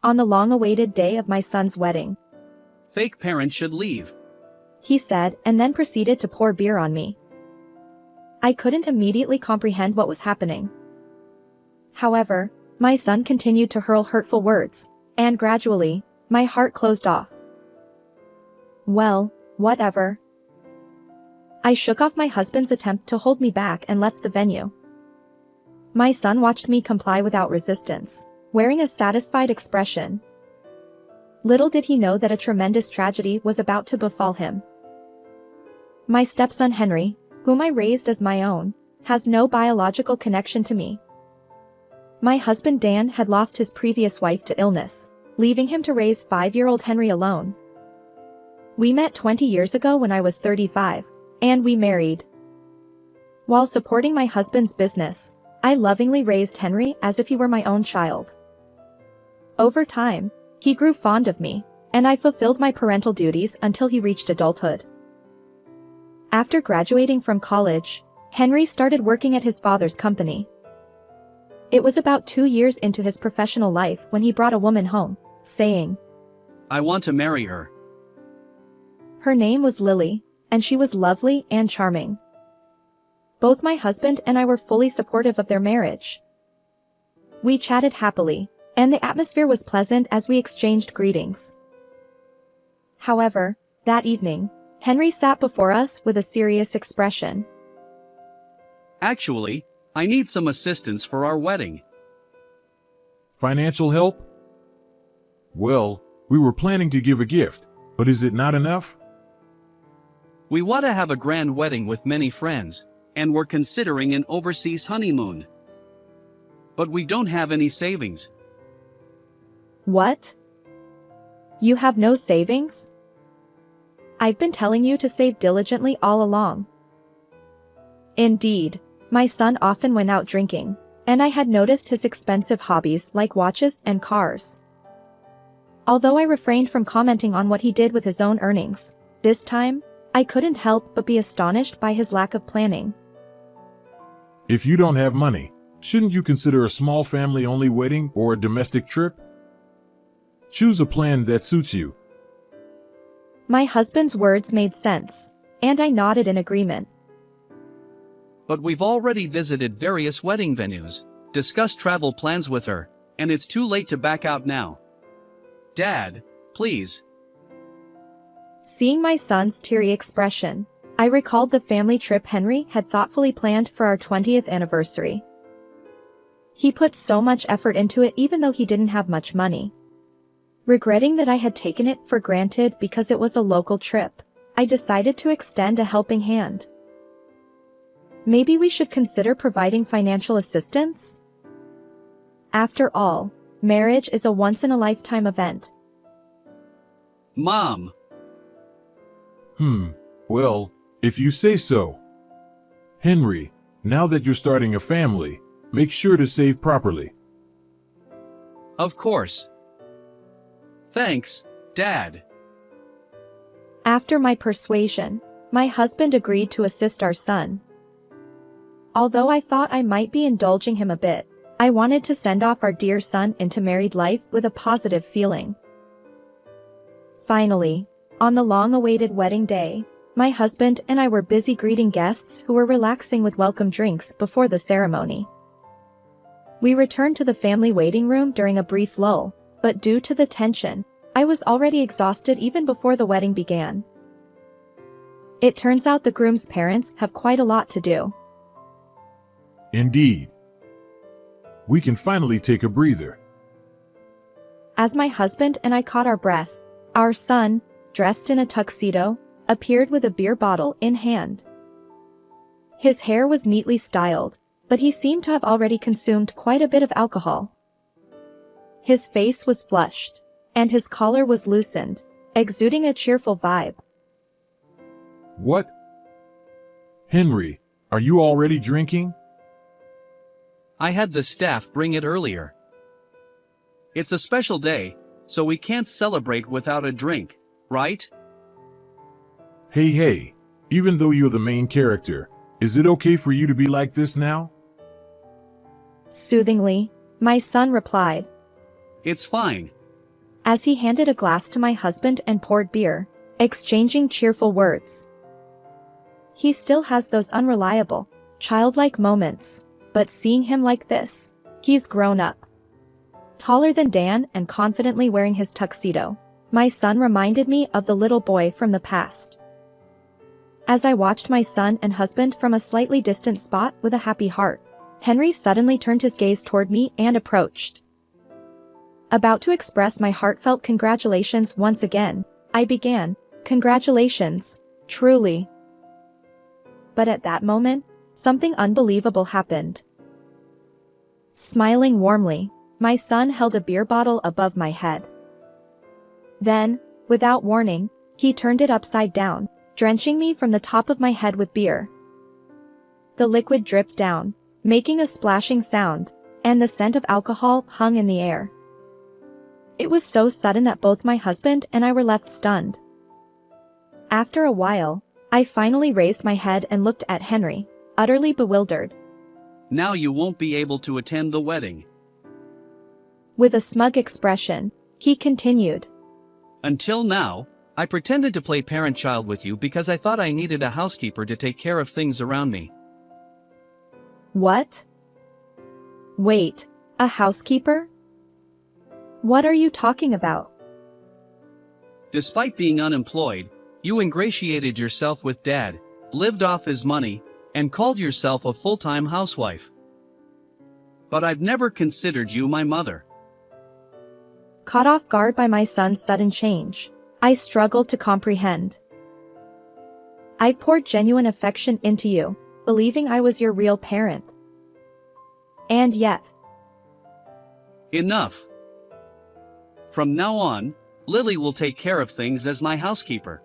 on the long-awaited day of my son's wedding," Fake parents should leave. he said, and then proceeded to pour beer on me. I couldn't immediately comprehend what was happening. However, my son continued to hurl hurtful words, and gradually, my heart closed off. Well, whatever. I shook off my husband's attempt to hold me back and left the venue. My son watched me comply without resistance, wearing a satisfied expression. Little did he know that a tremendous tragedy was about to befall him. My stepson Henry, whom I raised as my own, has no biological connection to me. My husband Dan had lost his previous wife to illness, leaving him to raise 5-year-old Henry alone. We met 20 years ago when I was 35, and we married. While supporting my husband's business, I lovingly raised Henry as if he were my own child. Over time, he grew fond of me, and I fulfilled my parental duties until he reached adulthood. After graduating from college, Henry started working at his father's company. It was about 2 years into his professional life when he brought a woman home, saying, "I want to marry her." Her name was Lily, and she was lovely and charming. Both my husband and I were fully supportive of their marriage. We chatted happily, and the atmosphere was pleasant as we exchanged greetings. However, that evening, Henry sat before us with a serious expression. "Actually, I need some assistance for our wedding." Financial help? Well, we were planning to give a gift, but is it not enough? We want to have a grand wedding with many friends, and we're considering an overseas honeymoon. But we don't have any savings. What? You have no savings? I've been telling you to save diligently all along. Indeed, my son often went out drinking, and I had noticed his expensive hobbies like watches and cars. Although I refrained from commenting on what he did with his own earnings, this time, I couldn't help but be astonished by his lack of planning. If you don't have money, shouldn't you consider a small family-only wedding or a domestic trip? Choose a plan that suits you. My husband's words made sense, and I nodded in agreement. But we've already visited various wedding venues, discussed travel plans with her, and it's too late to back out now. Dad, please. Seeing my son's teary expression, I recalled the family trip Henry had thoughtfully planned for our 20th anniversary. He put so much effort into it even though he didn't have much money. Regretting that I had taken it for granted because it was a local trip, I decided to extend a helping hand. Maybe we should consider providing financial assistance? After all, marriage is a once-in-a-lifetime event. Mom. Well, if you say so. Henry, now that you're starting a family, make sure to save properly. Of course. Thanks, Dad. After my persuasion, my husband agreed to assist our son. Although I thought I might be indulging him a bit, I wanted to send off our dear son into married life with a positive feeling. Finally, on the long-awaited wedding day, my husband and I were busy greeting guests who were relaxing with welcome drinks before the ceremony. We returned to the family waiting room during a brief lull, but due to the tension, I was already exhausted even before the wedding began. It turns out the groom's parents have quite a lot to do. Indeed. We can finally take a breather. As my husband and I caught our breath, our son, dressed in a tuxedo, appeared with a beer bottle in hand. His hair was neatly styled, but he seemed to have already consumed quite a bit of alcohol. His face was flushed, and his collar was loosened, exuding a cheerful vibe. What? Henry, are you already drinking? I had the staff bring it earlier. It's a special day, so we can't celebrate without a drink, right? Hey, even though you're the main character, is it okay for you to be like this now? Soothingly, my son replied. It's fine. as he handed a glass to my husband and poured beer, exchanging cheerful words. He still has those unreliable, childlike moments, but seeing him like this, he's grown up. Taller than Dan and confidently wearing his tuxedo, my son reminded me of the little boy from the past. As I watched my son and husband from a slightly distant spot with a happy heart, Henry suddenly turned his gaze toward me and approached. About to express my heartfelt congratulations once again, I began, "Congratulations, truly." But at that moment, something unbelievable happened. Smiling warmly, my son held a beer bottle above my head. Then, without warning, he turned it upside down, drenching me from the top of my head with beer. The liquid dripped down, making a splashing sound, and the scent of alcohol hung in the air. It was so sudden that both my husband and I were left stunned. After a while, I finally raised my head and looked at Henry, utterly bewildered. Now you won't be able to attend the wedding. With a smug expression, he continued. Until now, I pretended to play parent-child with you because I thought I needed a housekeeper to take care of things around me. What? Wait, a housekeeper? What are you talking about? Despite being unemployed, you ingratiated yourself with Dad, lived off his money, and called yourself a full-time housewife. But I've never considered you my mother. Caught off guard by my son's sudden change, I struggled to comprehend. I've poured genuine affection into you, believing I was your real parent. And yet... Enough. From now on, Lily will take care of things as my housekeeper.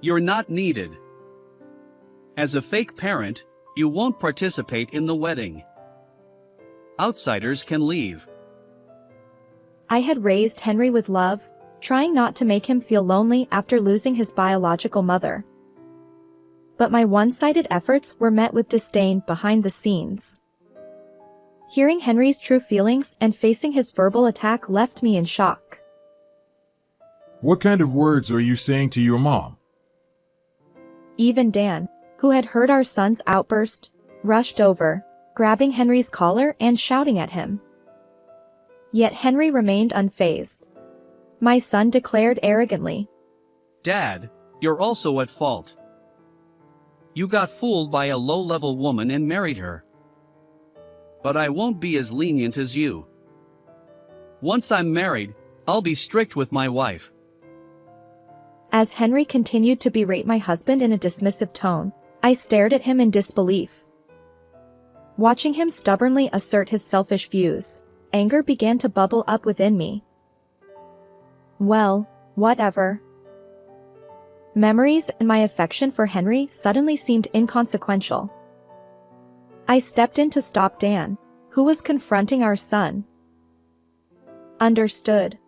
You're not needed. As a fake parent, you won't participate in the wedding. Outsiders can leave. I had raised Henry with love, trying not to make him feel lonely after losing his biological mother. But my one-sided efforts were met with disdain behind the scenes. Hearing Henry's true feelings and facing his verbal attack left me in shock. What kind of words are you saying to your mom? Even Dan, who had heard our son's outburst, rushed over, grabbing Henry's collar and shouting at him. Yet Henry remained unfazed. My son declared arrogantly, Dad, you're also at fault. You got fooled by a low-level woman and married her. But I won't be as lenient as you. Once I'm married, I'll be strict with my wife. As Henry continued to berate my husband in a dismissive tone, I stared at him in disbelief. Watching him stubbornly assert his selfish views, anger began to bubble up within me. Well, whatever. Memories and my affection for Henry suddenly seemed inconsequential. I stepped in to stop Dan, who was confronting our son. Understood.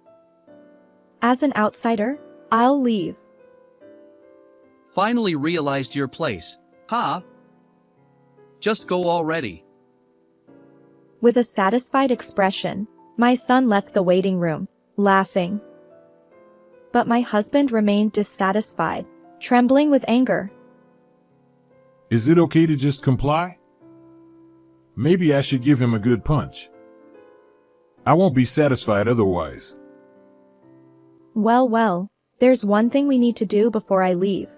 As an outsider, I'll leave. Finally realized your place, huh? Just go already. With a satisfied expression, my son left the waiting room, laughing. But my husband remained dissatisfied, trembling with anger. Is it okay to just comply? Maybe I should give him a good punch. I won't be satisfied otherwise. Well, there's one thing we need to do before I leave.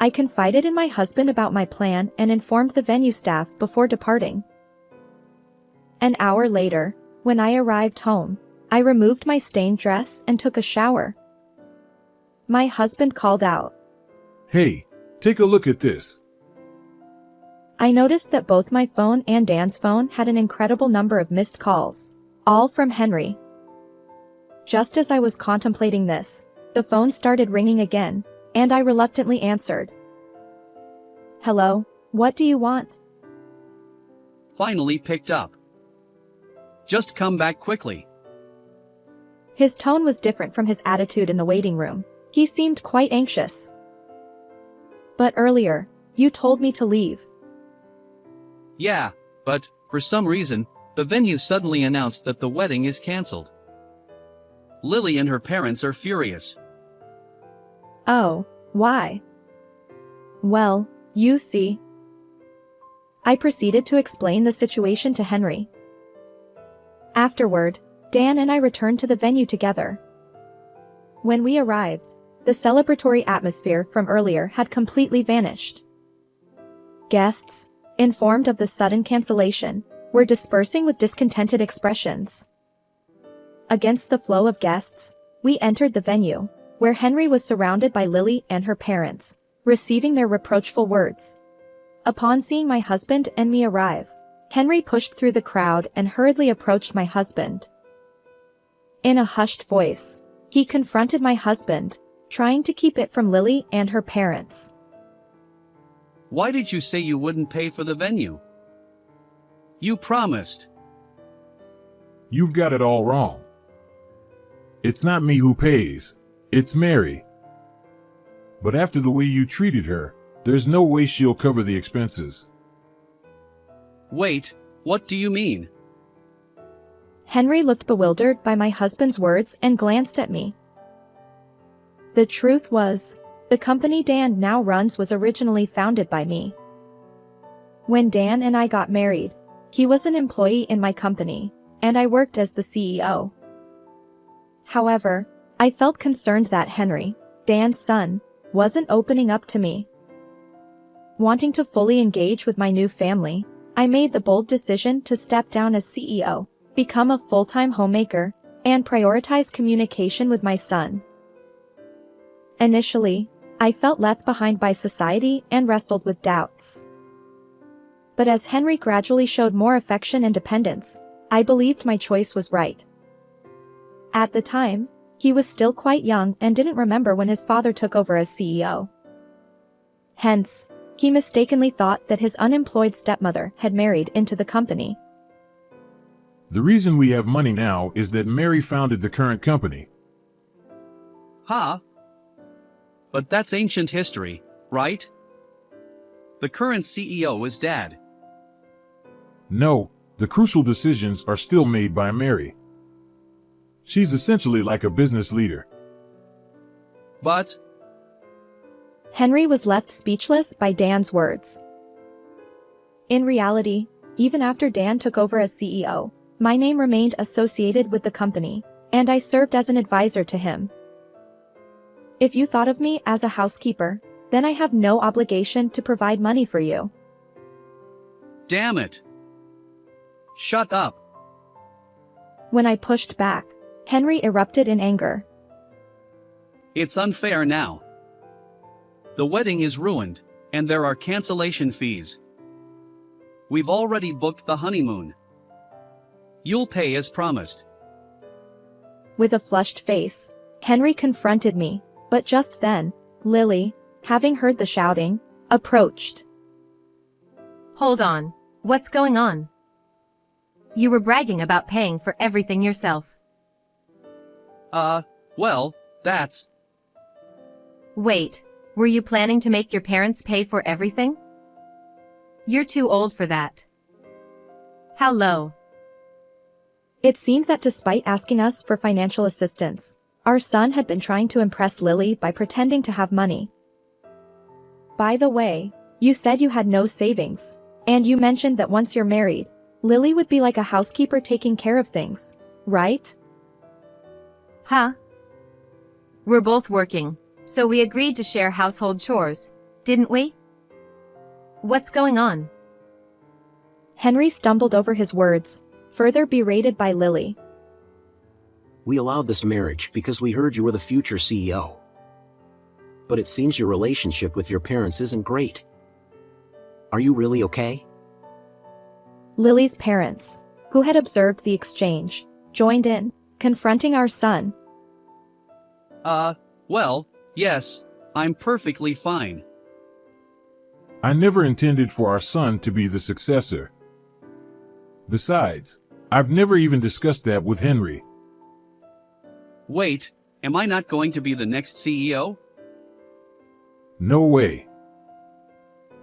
I confided in my husband about my plan and informed the venue staff before departing. An hour later, when I arrived home, I removed my stained dress and took a shower. My husband called out, Hey, take a look at this. I noticed that both my phone and Dan's phone had an incredible number of missed calls, all from Henry. Just as I was contemplating this, the phone started ringing again, and I reluctantly answered. Hello, what do you want? Finally picked up. Just come back quickly. His tone was different from his attitude in the waiting room. He seemed quite anxious. But earlier, you told me to leave. Yeah, but, for some reason, the venue suddenly announced that the wedding is cancelled. Lily and her parents are furious. Oh, why? Well, you see. I proceeded to explain the situation to Henry. Afterward, Dan and I returned to the venue together. When we arrived, the celebratory atmosphere from earlier had completely vanished. Guests, informed of the sudden cancellation, were dispersing with discontented expressions. Against the flow of guests, we entered the venue, where Henry was surrounded by Lily and her parents, receiving their reproachful words. Upon seeing my husband and me arrive, Henry pushed through the crowd and hurriedly approached my husband. In a hushed voice, he confronted my husband, trying to keep it from Lily and her parents. Why did you say you wouldn't pay for the venue? You promised. You've got it all wrong. It's not me who pays, it's Mary. But after the way you treated her, there's no way she'll cover the expenses. Wait, what do you mean? Henry looked bewildered by my husband's words and glanced at me. The truth was, the company Dan now runs was originally founded by me. When Dan and I got married, he was an employee in my company, and I worked as the CEO. However, I felt concerned that Henry, Dan's son, wasn't opening up to me. Wanting to fully engage with my new family, I made the bold decision to step down as CEO, become a full-time homemaker, and prioritize communication with my son. Initially, I felt left behind by society and wrestled with doubts. But as Henry gradually showed more affection and dependence, I believed my choice was right. At the time, he was still quite young and didn't remember when his father took over as CEO. Hence, he mistakenly thought that his unemployed stepmother had married into the company. The reason we have money now is that Mary founded the current company. Huh? But that's ancient history, right? The current CEO is Dad. No, the crucial decisions are still made by Mary. She's essentially like a business leader. But Henry was left speechless by Dan's words. In reality, even after Dan took over as CEO, my name remained associated with the company, and I served as an advisor to him. If you thought of me as a housekeeper, then I have no obligation to provide money for you. damn it! Shut up! When I pushed back, Henry erupted in anger. It's unfair now. The wedding is ruined, and there are cancellation fees. We've already booked the honeymoon. You'll pay as promised. With a flushed face, Henry confronted me, but just then, Lily, having heard the shouting, approached. Hold on, what's going on? You were bragging about paying for everything yourself. Well, that's... Wait, were you planning to make your parents pay for everything? You're too old for that. How low? It seemed that despite asking us for financial assistance, our son had been trying to impress Lily by pretending to have money. By the way, you said you had no savings, and you mentioned that once you're married, Lily would be like a housekeeper taking care of things, right? Huh? We're both working, so we agreed to share household chores, didn't we? What's going on? Henry stumbled over his words, further berated by Lily. We allowed this marriage because we heard you were the future CEO. But it seems your relationship with your parents isn't great. Are you really okay? Lily's parents, who had observed the exchange, joined in, confronting our son. Well, yes, I'm perfectly fine. I never intended for our son to be the successor. Besides, I've never even discussed that with Henry. Wait, am I not going to be the next CEO? No way.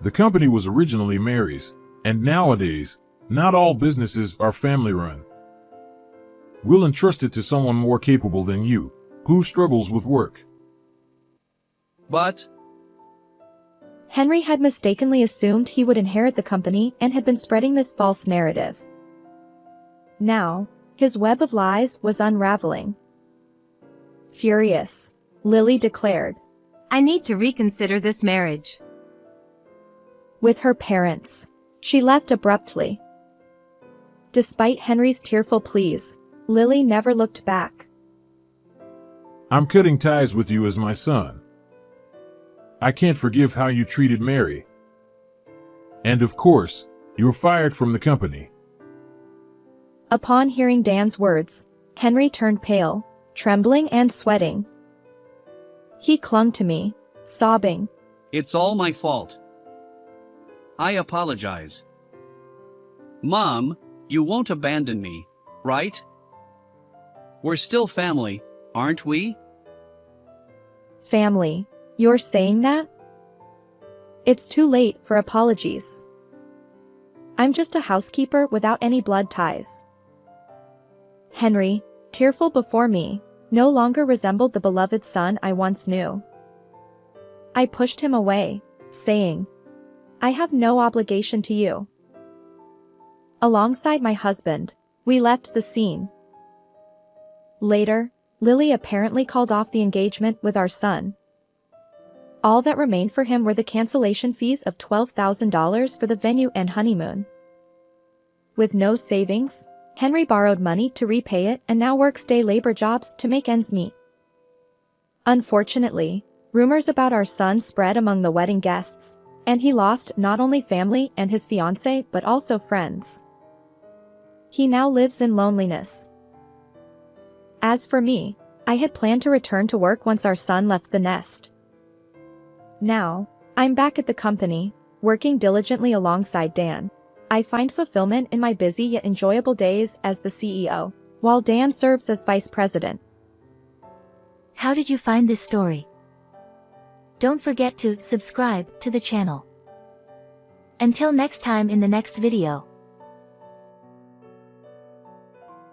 The company was originally Mary's, and nowadays, not all businesses are family-run. We'll entrust it to someone more capable than you, who struggles with work. But, Henry had mistakenly assumed he would inherit the company and had been spreading this false narrative. Now, his web of lies was unraveling. Furious, Lily declared. I need to reconsider this marriage. With her parents, she left abruptly. Despite Henry's tearful pleas, Lily never looked back. I'm cutting ties with you as my son. I can't forgive how you treated Mary. And of course, you're fired from the company. Upon hearing Dan's words, Henry turned pale, trembling and sweating. He clung to me, sobbing. it's all my fault. I apologize. Mom, you won't abandon me, right? We're still family, aren't we? Family, you're saying that? It's too late for apologies. I'm just a housekeeper without any blood ties. Henry, tearful before me, no longer resembled the beloved son I once knew. I pushed him away, saying, I have no obligation to you. Alongside my husband, we left the scene. Later, Lily apparently called off the engagement with our son. All that remained for him were the cancellation fees of $12,000 for the venue and honeymoon. With no savings, Henry borrowed money to repay it and now works day labor jobs to make ends meet. Unfortunately, rumors about our son spread among the wedding guests, and he lost not only family and his fiancée but also friends. He now lives in loneliness. As for me, I had planned to return to work once our son left the nest. Now, I'm back at the company, working diligently alongside Dan. I find fulfillment in my busy yet enjoyable days as the CEO, while Dan serves as vice president. How did you find this story? Don't forget to subscribe to the channel. Until next time in the next video.